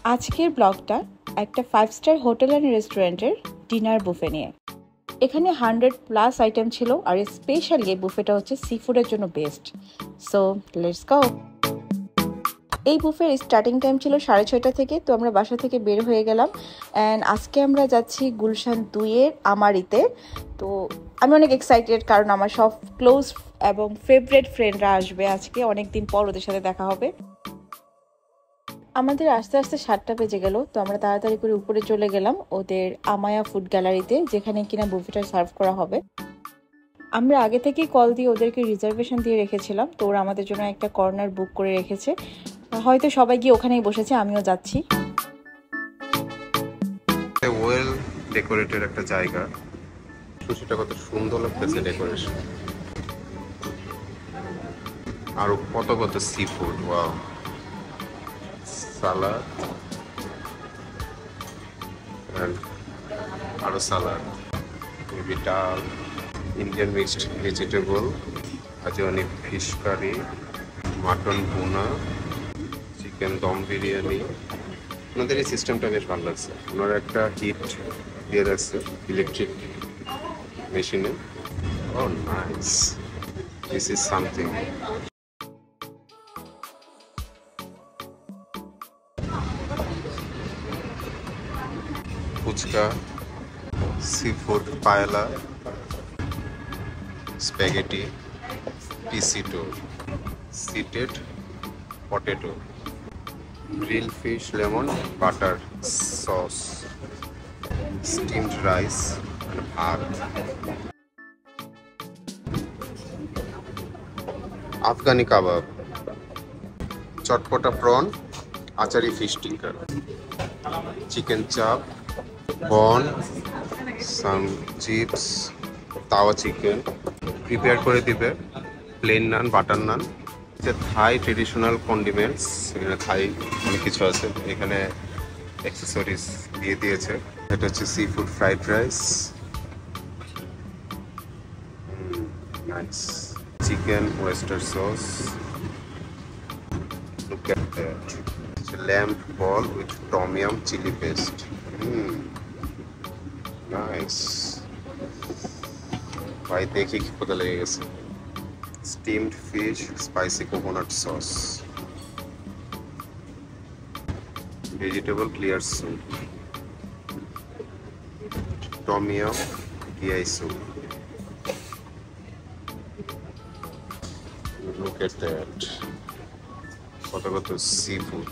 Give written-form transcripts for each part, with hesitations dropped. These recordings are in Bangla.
আজকের ব্লগটা একটা 5 স্টার হোটেল অ্যান্ড রেস্টুরেন্টের ডিনার বুফে নিয়ে। এখানে 100+ আইটেম ছিল, আর স্পেশালি এই বুফেটা হচ্ছে সি ফুডের জন্য বেস্ট। So let's go. এই বুফের স্টার্টিং টাইম ছিল 6:30 থেকে, তো আমরা বাসা থেকে বের হয়ে গেলাম। অ্যান্ড আজকে আমরা যাচ্ছি গুলশান 2-এর আমারিতে। তো আমি অনেক এক্সাইটেড, কারণ আমার সব ক্লোজ এবং ফেভারিট ফ্রেন্ডরা আসবে আজকে। অনেকদিন পর ওদের সাথে দেখা হবে। আমাদের আস্তে আস্তে 7টা বেজে গেল, তো আমরা তাড়াতাড়ি করে উপরে চলে গেলাম ওদের আমায়া ফুড গ্যালারিতে, যেখানে কিনা বুফেটা সার্ভ করা হবে। আমরা আগে থেকেই কল দিয়ে ওদেরকে রিজার্ভেশন দিয়ে রেখেছিলাম, তো ওরা আমাদের জন্য একটা কর্নার বুক করে রেখেছে। হয়তো সবাই গিয়ে ওখানেই বসেছে, আমিও যাচ্ছি। ওয়েল ডেকোরেটেড একটা জায়গা। সুশিটা কত সুন্দর লাগতেছে ডেকোরেশন, আর কত কত সি ফুড। ওয়াও, সালাদ আরো salad, maybe dal, Indian mixed vegetable, ajwaini fish curry, mutton bhuna, chicken dum biryani. ওনাদের এই সিস্টেমটা বেশ ভালো লাগছে। ওনারা একটা হিট দিয়ে রাখছে ইলেকট্রিক মেশিনে। ও nice, this is something. Fuchka, sea food paella, spaghetti, পিসিটো, সিটেড potato, grill fish lemon butter sauce, steamed rice, ভাত, Afghani kebab, chatpata prawn, achari fish tikka, chicken chaap, bun, some chips, tawa chicken prepare করে দিবে, প্লেন নান, বাটার নান, যে থাই ট্রেডিশনাল কন্ডিমেন্টস। এখানে থাই অনেক কিছু আছে, এখানে অ্যাক্সেসরিজ দিয়ে দিয়েছে। এটা হচ্ছে seafood fried rice, nice, chicken oyster sauce, look at that, lamb ball with tom yum chili paste, nice. ভাই দেখি কি কোথা লেগে গেছে। Steamed fish spicy coconut sauce, vegetable clear soup, tom yum D I soup, look at that, কত কত সি ফুড।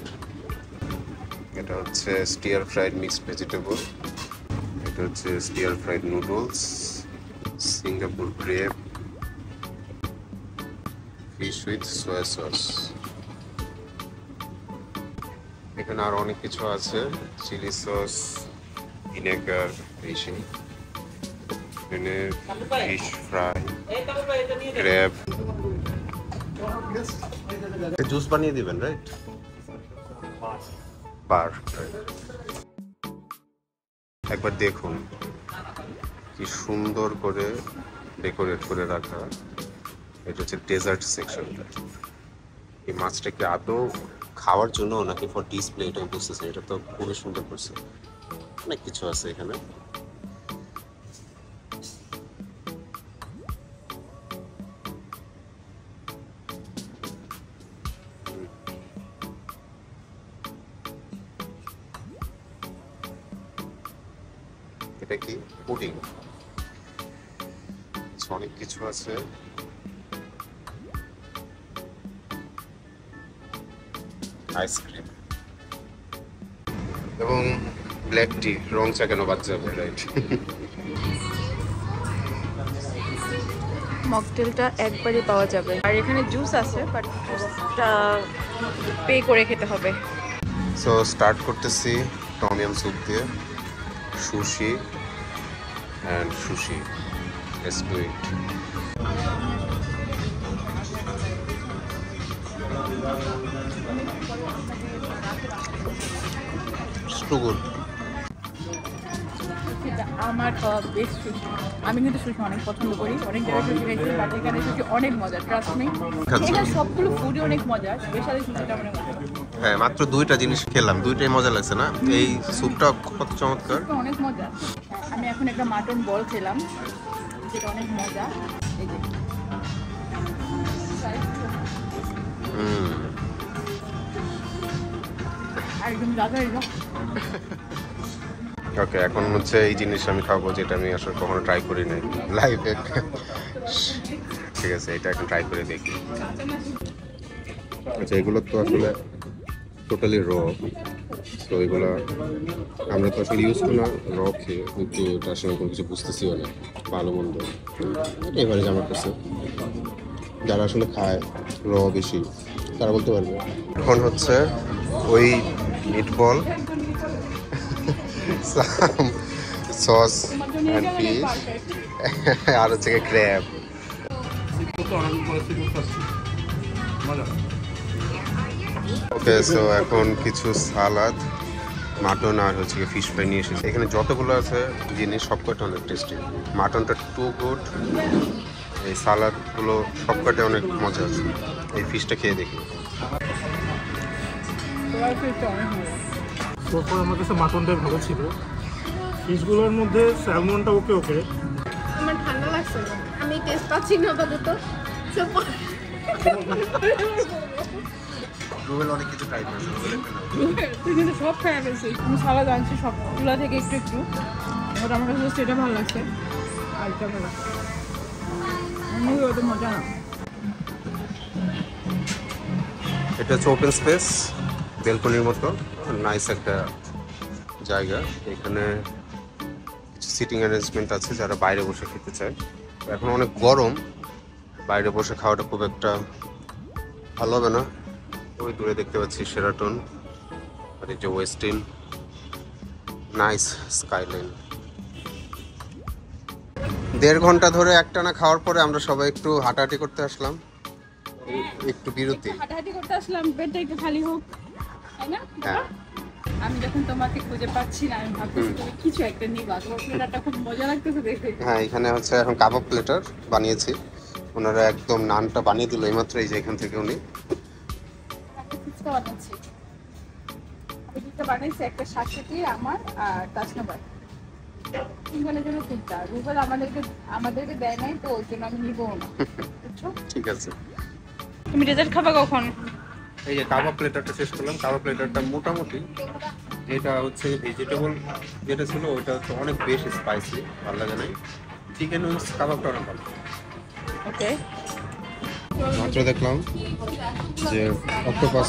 এটা হচ্ছে স্টিয়ার ফ্রাইড মিক্সড ভেজিটেবল, এটা হচ্ছে stair fried noodles, Singapore crepe, fish with soya sauce. এখানে আরো অনেক কিছু আছে, চিলি সস, ভিনেগার, ফিশিং, এখানে ফিশ ফ্রাই, ক্র্যাব। জুস বানিয়ে দিবেন, রাইট? বার। একবার দেখুন কি সুন্দর করে ডেকোরেট করে রাখা। এটা হচ্ছে ডেজার্ট সেকশনটা। এই মাছটা কি আদৌ খাওয়ার জন্য নাকি ফর ডিসপ্লে, এটাই বুঝতেছে। এটা তো খুবই সুন্দর করছে, অনেক কিছু আছে এখানে। এটা কি পুডিং, অনেক কিছু আছে। আইসক্রিম এবং ব্ল্যাক টি। রং চা কেন বাদ যাবে, রাইট? মকটেলটা একবারই পাওয়া যাবে, আর এখানে জুস আছে, বাট জুসটা পে করে খেতে হবে। সো স্টার্ট করতেছি টমিয়াম স্যুপ দিয়ে। Sushi and sushi, let's do it. Too good. আমার খাওয়া বেস্ট সুশি। আমি কিন্তু সুশি অনেক পছন্দ করি, অনেক জায়গায় সুশি খাইছি, বাট এখানে সুশি অনেক মজা, ট্রাস্ট মি। এখানে সবগুলো ফুডই অনেক মজা, স্পেশালি সুশিটা অনেক মজা। হ্যাঁ, মাত্র 2টা জিনিস খেলাম, 2টাই মজা লাগছে না? এই স্যুপটা কত চমৎকার। অনেক মজা। আমি এখন একটা মাটন বল খেলাম, যেটা অনেক মজা। এই যে একদম দাদা এলো। ওকে, এখন হচ্ছে এই জিনিস আমি খাবো যেটা আমি আসলে কখনো ট্রাই করি নাই লাইফে। ঠিক আছে, এটা এখন ট্রাই করে দেখি। আচ্ছা, এগুলো তো আসলে টোটালি র, তো এগুলো আমরা তো আসলে ইউজ করি না র খেয়ে, কিন্তু তার সঙ্গে কোনো কিছু বুঝতেছিও না ভালো মন্দ। এবারে আমার কাছে যারা আসলে খায় র বেশি তারা বলতে পারবে। এখন হচ্ছে ওই মিটবল, সস অ্যান্ড ফিশ, আর হচ্ছে ক্র্যাব। ওকে, সো এখন কিছু সালাদ, মাটন আর হচ্ছে ফিশ ফ্রাই নিয়ে এসেছি। এখানে যতগুলো আছে জিনিস সবকটা অনেক টেস্টি। মাটনটা টু গুড, এই সালাদগুলো সবকটা অনেক মজা আছে। এই ফিশটা খেয়ে দেখি। তারপর আমার কাছে মাটনটাই ভালো ছিল। ফিশগুলোর মধ্যে স্যালমনটা ওকে ওকে। আমার ঠান্ডা লাগছে না, আমি টেস্ট পাচ্ছি না আপাতত। অনেক কিছু ট্রাই করেছে, তুই কিন্তু সব খাই ফেলছিস। আমি সালাদ আনছি সবগুলো থেকে একটু একটু, এবার আমার কাছে সেটা ভালো লাগছে আর এটা ভালো লাগছে। অত মজা না। এটা হচ্ছে ওপেন স্পেস, বেলকনির মতো নাইস একটা জায়গা। এখানে কিছু সিটিং অ্যারেঞ্জমেন্ট আছে যারা বাইরে বসে খেতে চায়। এখন অনেক গরম, বাইরে বসে খাওয়াটা খুব একটা ভালো হবে না। ওই দূরে দেখতে পাচ্ছি শেরাটন, আর এই যে ওয়েস্টিন, নাইস স্কাইলাইন। 1.5 ঘন্টা ধরে একটানা খাওয়ার পরে আমরা সবাই একটু হাঁটাহাঁটি করতে আসলাম, একটু বিরতি। হাঁটাহাঁটি করতে আসলাম, পেটটা একটু খালি হোক, তাই না? হ্যাঁ, আমি যখন তোমাকে খুঁজে পাচ্ছি না, আমি ভাবতেছি তুমি কিছু একটা নিবা। তোমার প্লেটারটা খুব মজা লাগতেছে দেখে। হ্যাঁ, এখানে হচ্ছে এখন কাবাব প্লেটার বানিয়েছি। ওনারা একদম নানটা বানিয়ে দিল এইমাত্র, এই যে এখান থেকে উনি। ফুচকা বানাচ্ছি, আমি দুটো বানাইছি, একটা শাশুড়ি আমার আর তাসনাবার। তিনজনের জন্য তিনটা। রুবেল আমাদেরকে দেয় নাই, তো ওই জন্য আমি নিবও না, বুঝছো? ঠিক আছে, তুমি ডেজার্ট খাবা কখন? এই যে কাবাব প্লেটারটা শেষ করলাম। কাবাব প্লেটারটা মোটামুটি, যেটা হচ্ছে ভেজিটেবল যেটা ছিল ওটা তো অনেক বেশি স্পাইসি, ভালো লাগে নাই। চিকেন উইংস কাবাবটা অনেক ভালো। ওকে, মাত্র দেখলাম যে অক্টোপাস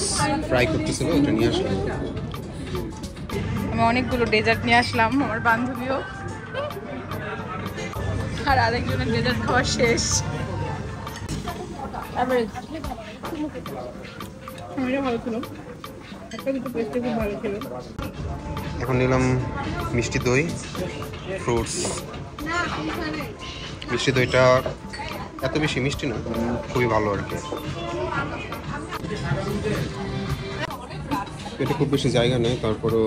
ফ্রাই করতেছিল, ওটা নিয়ে আসলাম। আমি অনেকগুলো ডেজার্ট নিয়ে আসলাম, আমার বান্ধবীও, আর আরেকজনের ডেজার্ট খাওয়া শেষ। ভালো ছিল, একটা দুটো পেস্টে খুব ভালো ছিল। এখন নিলাম মিষ্টি দই, ফ্রুটস। মিষ্টি দইটা এত বেশি মিষ্টি না, খুবই ভালো আর কি। এটা খুব বেশি জায়গা নেই, তারপরও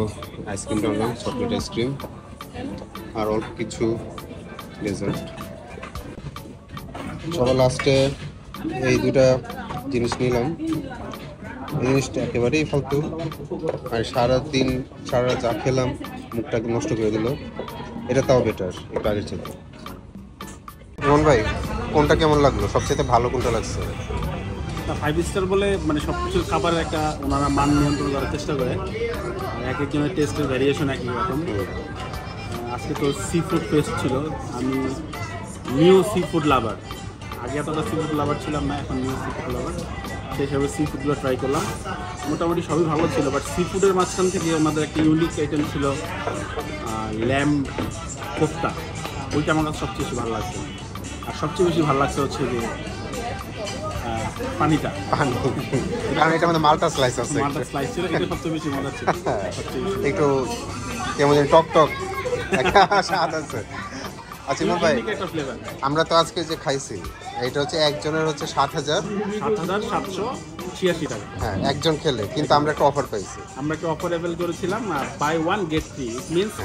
আইসক্রিমটা আনলাম, চকলেট আইসক্রিম আর অল্প কিছু ডেজার্ট। সবার লাস্টে এই দুটা জিনিস নিলাম। এই জিনিসটা একেবারেই ফালতু, আর সারাদিন সারা যা খেলাম মুখটাকে নষ্ট করে দিল। এটা তাও বেটার একটু আগের চাইতে। রোহন ভাই, কোনটা কেমন লাগলো? সবচেয়ে ভালো কোনটা লাগছে? 5 স্টার বলে মানে সব কিছু খাবারের একটা ওনারা মান নিয়ন্ত্রণ করার চেষ্টা করে। এক একজনের টেস্টের ভ্যারিয়েশন একই রকম। আজকে তো সি ফুড ফেস্ট ছিল, আমি নিউ সি ফুড লাভার। আগে এতটা সি ফুড লাভার ছিলাম না, এখন নিউ সি ফুড লাভার। সেই হিসাবে সি ফুডগুলো ট্রাই করলাম, মোটামুটি সবই ভালো ছিল। বাট সি ফুডের মাঝখান থেকে আমাদের একটা ইউনিক আইটেম ছিল ল্যাম্ব কোফতা, ওইটা আমার কাছে সবচেয়ে বেশি ভালো লাগছে। আর সবচেয়ে বেশি ভালো লাগছে হচ্ছে যে পানিটা, কারণ এটা আমাদের মালটা স্লাইস আছে, মালটা স্লাইস ছিল, এটা সবচেয়ে বেশি মজা ছিল। একটু কেমন টক টক একটা স্বাদ আছে। আচ্ছা ভাই, আমরা তো আজকে যে খাইছি এটা হচ্ছে একজনের হচ্ছে 7,760 86 টাকা। হ্যাঁ একজন খেলে, কিন্তু আমরা একটা অফার পাইছি। আমরা একটা অফার অ্যাভেল করেছিলাম, buy one get free. It means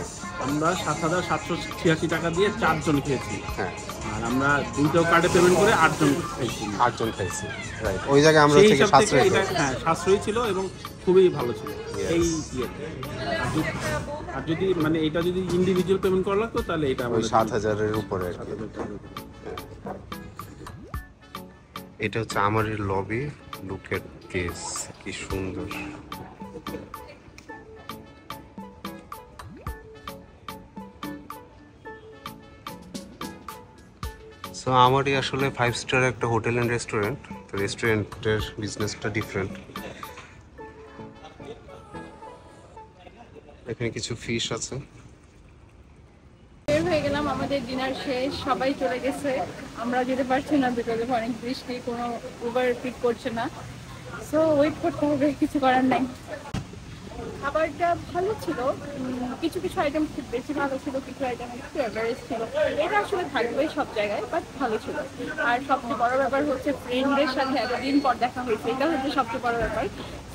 আমরা 7,786 টাকা দিয়ে 4 জন খেয়েছি। হ্যাঁ আর আমরা 2টো কার্ডে পেমেন্ট করে 8 জন খাইছি। 8 জন খাইছি, রাইট। ওই জায়গায় আমরা সেই হচ্ছে হিসাব থেকে সাশ্রয়ী এটা করেছি। হ্যাঁ সাশ্রয়ী ছিল এবং খুবই ভালো ছিল এই ইয়েতে। আর যদি মানে এটা যদি ইন্ডিভিজুয়াল পেমেন্ট করা লাগতো তাহলে এটা ওই আমাদের 7,000-এর উপরে আর কি। এটা হচ্ছে আমাদের লবি। লুক এট দিস, কি সুন্দর। সো আমারই আসলে 5 স্টার একটা হোটেল অ্যান্ড রেস্টুরেন্ট। তো রেস্টুরেন্টের বিজনেসটা ডিফারেন্ট। এখানে কিছু ফিশ আছে। বের হয়ে গেলাম, আমাদের ডিনার শেষ, সবাই চলে গেছে, আমরা যেতে পারছি না বিকজ অফ অনেক বৃষ্টি, কোনো উবার পিক করছে না। সো ওয়েট করতে হবে, কিছু করার নাই। খাবারটা ভালো ছিল, কিছু কিছু আইটেম খুব বেশি ভালো ছিল, কিছু আইটেম একটু অ্যাভারেজ ছিল। এটা আসলে থাকবেই সব জায়গায়, বাট ভালো ছিল। আর সবচেয়ে বড় ব্যাপার হচ্ছে ফ্রেন্ডদের সাথে এতদিন পর দেখা হয়েছে, এটা হচ্ছে সবচেয়ে বড় ব্যাপার।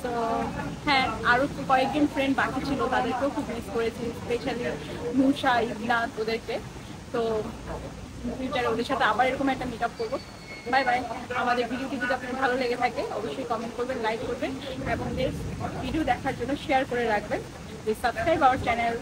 তো হ্যাঁ, আরও কয়েকজন ফ্রেন্ড বাকি ছিল, তাদেরকেও খুব মিস করেছি, স্পেশালি নুশা, ইবনাথ, ওদেরকে। তো ফিউচারে ওদের সাথে আবার এরকম একটা মিট আপ করবো। Bye bye. আমাদের ভিডিওটি যদি আপনার ভালো লেগে থাকে অবশ্যই কমেন্ট করবেন, লাইক করবেন এবং ভিডিও দেখার জন্য শেয়ার করে রাখবেন। Subscribe our channel.